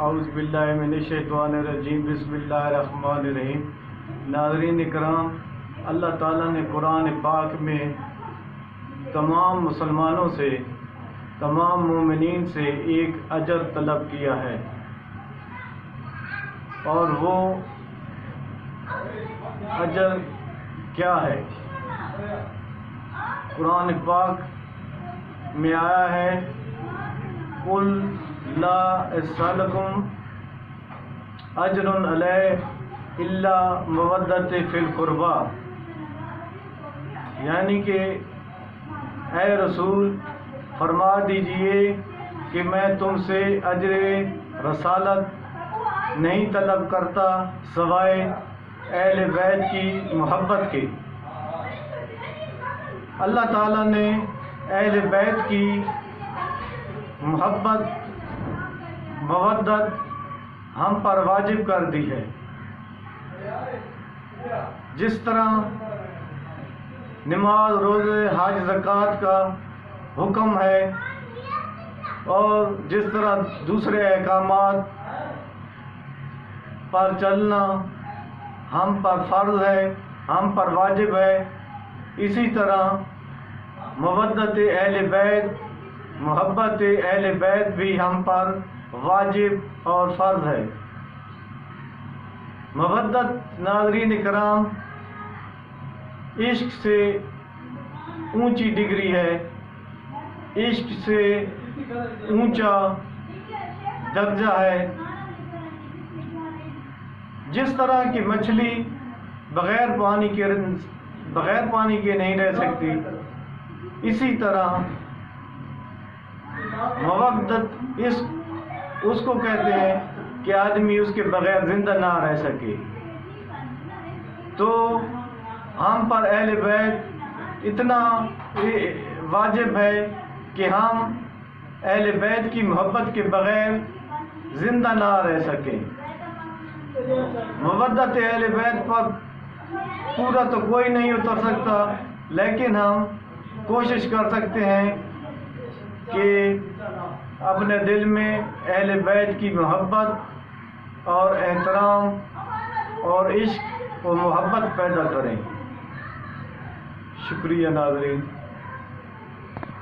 اعوذ باللہ من الشیطان الرجیم بسم اللہ الرحمن الرحیم۔ ناظرین اکرام، اللہ تعالیٰ نے قرآن پاک میں تمام مسلمانوں سے، تمام مومنین سے ایک اجر طلب کیا ہے، اور وہ اجر کیا ہے؟ قرآن پاک میں آیا ہے قُلْ لا اسألکم اجر علیہ الا مودۃ فی القربیٰ، یعنی کہ اے رسول فرما دیجئے کہ میں تم سے اجر رسالت نہیں طلب کرتا سوائے اہل بیت کی محبت کے۔ اللہ تعالیٰ نے اہل بیت کی محبت، مودت ہم پر واجب کر دی ہے۔ جس طرح نماز، روزے، حج، زکوٰۃ کا حکم ہے، اور جس طرح دوسرے احکامات پر چلنا ہم پر فرض ہے، ہم پر واجب ہے، اسی طرح مودت اہل بیت، محبت اہل بیت بھی ہم پر واجب اور فرض ہے۔ مودت ناظرین کرام عشق سے اونچی ڈگری ہے، عشق سے اونچا درجہ ہے۔ جس طرح کی مچھلی بغیر پانی کے نہیں رہ سکتی، اسی طرح مودت اس کو کہتے ہیں کہ آدمی اس کے بغیر زندہ نہ رہ سکے۔ تو ہم پر اہل بیت اتنا واجب ہے کہ ہم اہل بیت کی محبت کے بغیر زندہ نہ رہ سکیں۔ مودت اہل بیت پر پورا تو کوئی نہیں اتر سکتا، لیکن ہم کوشش کر سکتے ہیں کہ اپنے دل میں اہل بیت کی محبت اور احترام اور عشق و محبت پیدا کریں۔ شکریہ ناظرین۔